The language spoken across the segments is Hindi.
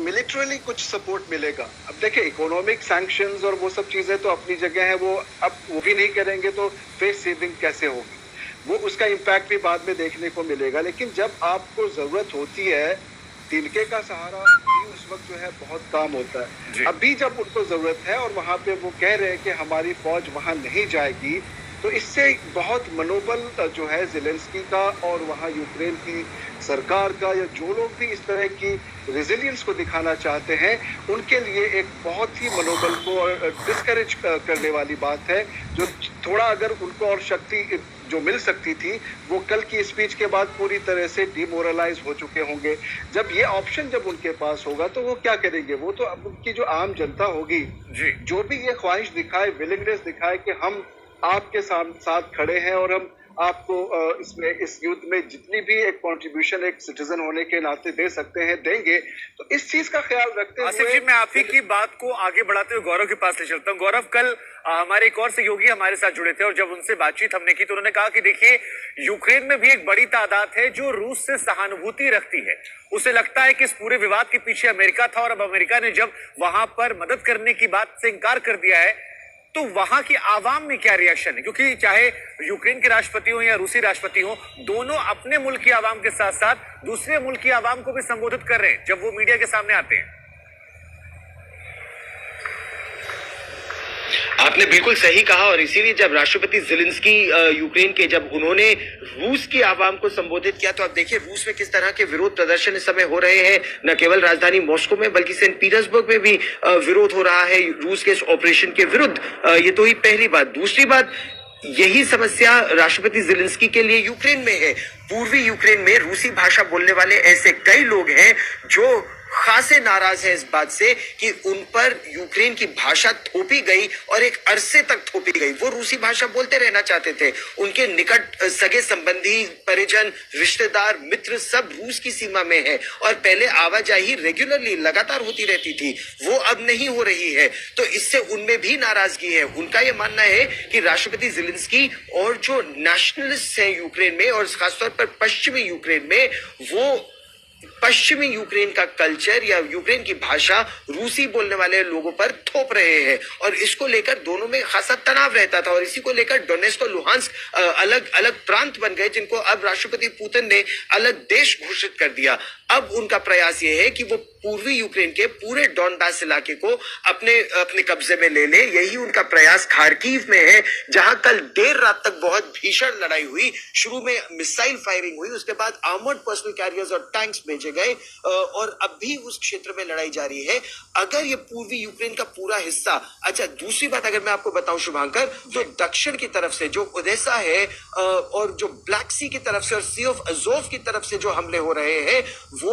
मिलिट्रली कुछ सपोर्ट मिलेगा। अब देखिए, इकोनॉमिक सैंक्शंस और वो सब चीजें तो अपनी जगह है, वो अब वो भी नहीं करेंगे तो फेस सेविंग कैसे होगी, वो उसका इम्पैक्ट भी बाद में देखने को मिलेगा। लेकिन जब आपको जरूरत होती है, तिनके का सहारा भी उस वक्त जो है बहुत काम होता है। अभी जब उनको जरूरत है और वहां पे वो कह रहे हैं कि हमारी फौज वहां नहीं जाएगी, तो इससे बहुत मनोबल जो है ज़ेलेंस्की का और वहां यूक्रेन की सरकार का, या जो लोग भी इस तरह की रेजिलियंस को दिखाना चाहते हैं, उनके लिए एक बहुत ही मनोबल को डिस्करेज करने वाली बात है। जो थोड़ा अगर उनको और शक्ति जो मिल सकती थी, वो कल की स्पीच के बाद पूरी तरह से डिमोरलाइज हो चुके होंगे। जब ये ऑप्शन जब उनके पास होगा तो वो क्या करेंगे? वो तो अब उनकी जो आम जनता होगी, जो भी ये ख्वाहिश दिखाए, विलिंगनेस दिखाए कि हम आपके साथ खड़े हैं और हम आपको इसमें, इस युद्ध में जितनी भी एक कंट्रीब्यूशन एक सिटीजन होने के नाते दे सकते हैं, देंगे। तो इस चीज का ख्याल रखते आसिफ जी, मैं आप ही की बात को आगे बढ़ाते हुए गौरव के पास ले चलता हूँ। गौरव, कल हमारे एक और सहयोगी हमारे साथ जुड़े थे और जब उनसे बातचीत हमने की तो उन्होंने कहा कि देखिए, यूक्रेन में भी एक बड़ी तादाद है जो रूस से सहानुभूति रखती है। उसे लगता है कि इस पूरे विवाद के पीछे अमेरिका था और अब अमेरिका ने जब वहां पर मदद करने की बात से इनकार कर दिया है, तो वहां की आवाम में क्या रिएक्शन है? क्योंकि चाहे यूक्रेन के राष्ट्रपति हो या रूसी राष्ट्रपति हो, दोनों अपने मुल्क की आवाम के साथ साथ दूसरे मुल्क की आवाम को भी संबोधित कर रहे हैं जब वो मीडिया के सामने आते हैं। आपने बिल्कुल सही कहा, और इसीलिए जब राष्ट्रपति ज़ेलेंस्की यूक्रेन के, जब उन्होंने रूस की आवाम को संबोधित किया, तो आप देखिए रूस में किस तरह के विरोध प्रदर्शन इस समय हो रहे हैं। न केवल राजधानी मॉस्को में बल्कि सेंट पीटर्सबर्ग में भी विरोध हो रहा है रूस के इस ऑपरेशन के विरुद्ध। ये तो ही पहली बात। दूसरी बात, यही समस्या राष्ट्रपति ज़ेलेंस्की के लिए यूक्रेन में है। पूर्वी यूक्रेन में रूसी भाषा बोलने वाले ऐसे कई लोग हैं जो खासे नाराज है इस बात से कि उन पर यूक्रेन की भाषा थोपी गई और एक अरसे तक थोपी गई। वो रूसी भाषा बोलते रहना चाहते थे। उनके निकट सगे संबंधी, परिजन, रिश्तेदार, मित्र सब रूस की सीमा में है और पहले आवाजाही रेगुलरली लगातार होती रहती थी, वो अब नहीं हो रही है। तो इससे उनमें भी नाराजगी है। उनका यह मानना है कि राष्ट्रपति ज़ेलेंस्की और जो नेशनलिस्ट हैं यूक्रेन में और खासतौर पर पश्चिमी यूक्रेन में, वो पश्चिमी यूक्रेन का कल्चर या यूक्रेन की भाषा रूसी बोलने वाले लोगों पर थोप रहे हैं और इसको लेकर दोनों में खासा तनाव रहता था। और इसी को लेकर डोनेट्स्क और लुहांस्क अलग अलग प्रांत बन गए, जिनको अब राष्ट्रपति पुतिन ने अलग देश घोषित कर दिया। अब उनका प्रयास यह है कि वो पूर्वी यूक्रेन के पूरे डॉनबास इलाके को अपने कब्जे में ले ले। यही उनका प्रयास खार्किव में है, जहां कल देर रात तक बहुत भीषण लड़ाई हुई। शुरू में मिसाइल फायरिंग हुई, उसके बाद आर्मर्ड पर्सनल कैरियर्स और टैंक्स भेजे गए और अब भी उस क्षेत्र में लड़ाई जारी है। अगर ये पूर्वी यूक्रेन का पूरा हिस्सा, अच्छा दूसरी बात अगर मैं आपको बताऊं शुभांकर, तो दक्षिण की तरफ से जो ओडेसा है और जो ब्लैक सी की तरफ से और सी ऑफ अजोव की तरफ से जो हमले हो रहे हैं, वो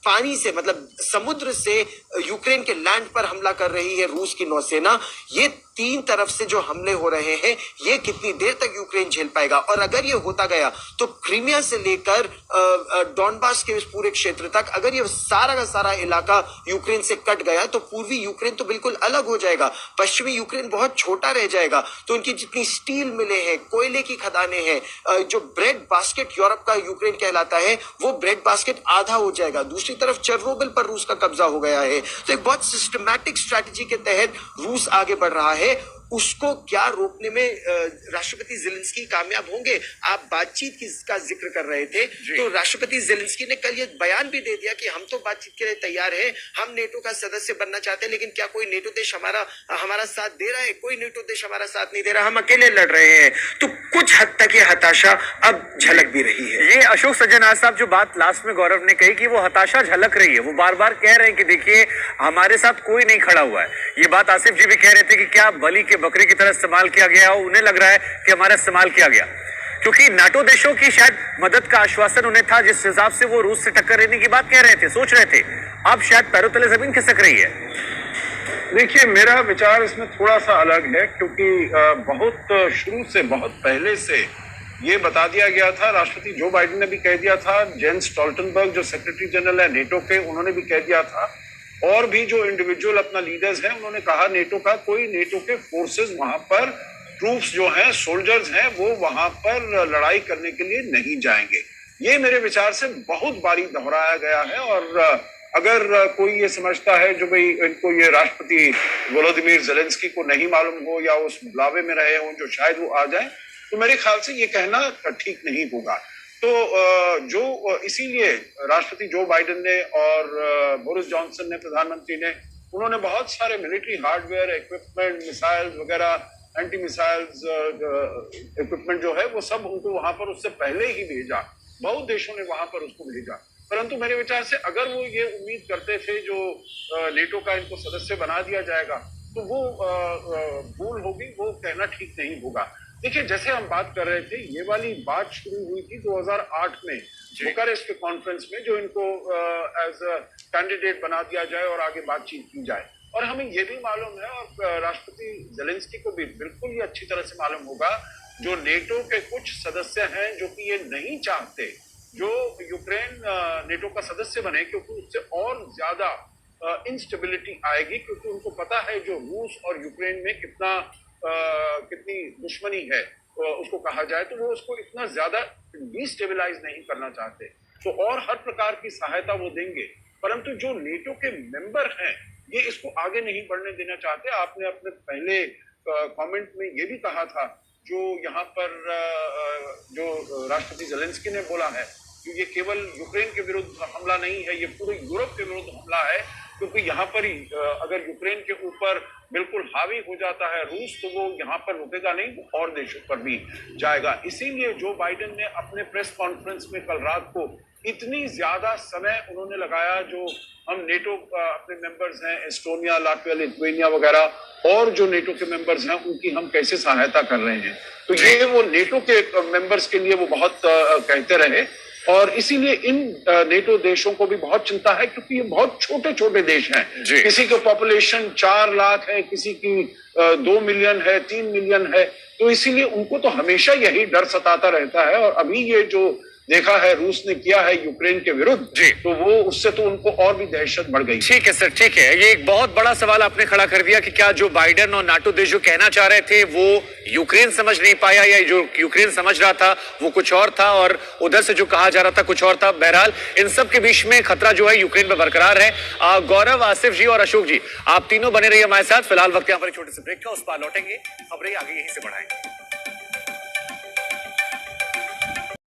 पानी से, मतलब समुद्र से यूक्रेन के लैंड पर हमला कर रही है रूस की नौसेना। ये तीन तरफ से जो हमले हो रहे हैं, ये कितनी देर तक यूक्रेन झेल पाएगा? और अगर ये होता गया तो क्रीमिया से लेकर डॉनबास के इस पूरे क्षेत्र तक, अगर ये सारा का सारा इलाका यूक्रेन से कट गया तो पूर्वी यूक्रेन तो बिल्कुल अलग हो जाएगा। पश्चिमी यूक्रेन बहुत छोटा रह जाएगा। तो उनकी जितनी स्टील मिलें हैं, कोयले की खदानें हैं, जो ब्रेड बास्केट यूरोप का यूक्रेन कहलाता है, वो ब्रेड बास्केट आधा हो जाएगा। दूसरी तरफ चेर्नोबिल पर रूस का कब्जा हो गया है। तो एक बहुत सिस्टमैटिक स्ट्रैटेजी के तहत रूस आगे बढ़ रहा है। उसको क्या रोकने में राष्ट्रपति ज़ेलेंस्की कामयाब होंगे? आप बातचीत का जिक्र कर रहे थे, तो राष्ट्रपति ज़ेलेंस्की ने कल ये बयान भी दे दिया कि हम तो बातचीत के लिए तैयार हैं, हम नेटो का सदस्य बनना चाहते हैं, लेकिन क्या कोई नेटो देश हमारा साथ दे रहा है? कोई नेटो देश हमारा साथ नहीं दे रहा, हम अकेले लड़ रहे हैं। तो कुछ हद तक ये हताशा अब झलक भी रही है। ये अशोक सज्जनार साहब जो बात लास्ट में गौरव ने कही कि वो हताशा झलक रही है, वो बार बार कह रहे हैं कि देखिए हमारे साथ कोई नहीं खड़ा हुआ है। ये बात आसिफ जी भी कह रहे थे कि क्या बलि के बकरे की तरह इस्तेमाल किया गया, और उन्हें लग रहा है कि हमारा इस्तेमाल किया गया, क्योंकि नाटो देशों की शायद मदद का आश्वासन उन्हें था, जिस हिसाब से वो रूस से टक्कर लेने की बात कह रहे थे, सोच रहे थे। अब शायद पैरों तले जमीन खिसक रही है। देखिए, मेरा विचार इसमें थोड़ा सा अलग है, क्योंकि बहुत शुरू से, बहुत पहले से ये बता दिया गया था। राष्ट्रपति जो बाइडेन ने भी कह दिया था, जेंस स्टोल्टनबर्ग जो सेक्रेटरी जनरल है नेटो के, उन्होंने भी कह दिया था, और भी जो इंडिविजुअल अपना लीडर्स हैं उन्होंने कहा, नेटो का कोई, नेटो के फोर्सेस वहां पर, ट्रूप्स जो हैं, सोल्जर्स हैं, वो वहां पर लड़ाई करने के लिए नहीं जाएंगे। ये मेरे विचार से बहुत बारी दोहराया गया है और अगर कोई ये समझता है जो भाई इनको ये राष्ट्रपति वोलोदिमीर ज़ेलेंस्की को नहीं मालूम हो या उस बुलावे में रहे हो जो शायद वो आ जाए, तो मेरे ख्याल से ये कहना ठीक नहीं होगा। तो जो इसीलिए राष्ट्रपति जो बाइडेन ने और बोरिस जॉनसन ने, प्रधानमंत्री ने, उन्होंने बहुत सारे मिलिट्री हार्डवेयर, इक्विपमेंट, मिसाइल्स वगैरह, एंटी मिसाइल्स इक्विपमेंट जो है वो सब उनको वहां पर उससे पहले ही भेजा। बहुत देशों ने वहां पर उसको भेजा। परंतु मेरे विचार से अगर वो ये उम्मीद करते थे जो नेटो का इनको सदस्य बना दिया जाएगा, तो वो भूल होगी, वो कहना ठीक नहीं होगा। देखिए, जैसे हम बात कर रहे थे, ये वाली बात शुरू हुई थी 2008 में बुखारेस्ट के कॉन्फ्रेंस में, जो इनको एज अ कैंडिडेट बना दिया जाए और आगे बातचीत की जाए। और हमें ये भी मालूम है, और राष्ट्रपति ज़ेलेंस्की को भी बिल्कुल ही अच्छी तरह से मालूम होगा, जो नेटो के कुछ सदस्य हैं जो कि ये नहीं चाहते जो यूक्रेन नेटो का सदस्य बने, क्योंकि उससे और ज्यादा इंस्टेबिलिटी आएगी, क्योंकि उनको पता है जो रूस और यूक्रेन में कितनी दुश्मनी है उसको कहा जाए, तो वो उसको इतना ज्यादा डिस्टेबलाइज नहीं करना चाहते, तो और हर प्रकार की सहायता वो देंगे। परंतु जो नेटो के मेंबर हैं ये इसको आगे नहीं बढ़ने देना चाहते। आपने अपने पहले कमेंट में ये भी कहा था, जो यहाँ पर जो राष्ट्रपति ज़ेलेंस्की ने बोला है कि ये केवल यूक्रेन के विरुद्ध हमला नहीं है, ये पूरे यूरोप के विरुद्ध हमला है, क्योंकि यहाँ पर ही अगर यूक्रेन के ऊपर बिल्कुल हावी हो जाता है रूस, तो वो यहाँ पर रुकेगा नहीं, वो और देशों पर भी जाएगा। इसीलिए जो बाइडेन ने अपने प्रेस कॉन्फ्रेंस में कल रात को इतनी ज्यादा समय उन्होंने लगाया, जो हम नेटो अपने मेंबर्स हैं, एस्टोनिया, लाटविया, लिथुआनिया वगैरह, और जो नेटो के मेंबर्स हैं उनकी हम कैसे सहायता कर रहे हैं, तो ये वो नेटो के मेंबर्स के लिए वो बहुत कहते रहे। और इसीलिए इन नेटो देशों को भी बहुत चिंता है, क्योंकि ये बहुत छोटे छोटे देश हैं। किसी की पॉपुलेशन 4 लाख है, किसी की 2 मिलियन है, 3 मिलियन है, तो इसीलिए उनको तो हमेशा यही डर सताता रहता है। और अभी ये जो देखा है रूस ने किया है यूक्रेन के विरुद्ध, तो वो उससे तो उनको और भी दहशत बढ़ गई। ठीक है सर, ठीक है। ये एक बहुत बड़ा सवाल आपने खड़ा कर दिया कि क्या जो बाइडेन और नाटो देश जो कहना चाह रहे थे वो यूक्रेन समझ नहीं पाया, या जो यूक्रेन समझ रहा था वो कुछ और था और उधर से जो कहा जा रहा था कुछ और था। बहरहाल इन सब के बीच में खतरा जो है यूक्रेन में बरकरार है। गौरव, आसिफ जी और अशोक जी, आप तीनों बने रहिए हमारे साथ। फिलहाल वक्त यहाँ पर एक छोटे से ब्रेक का, उस पर लौटेंगे, खबरें आगे यहीं से बढ़ाएंगे।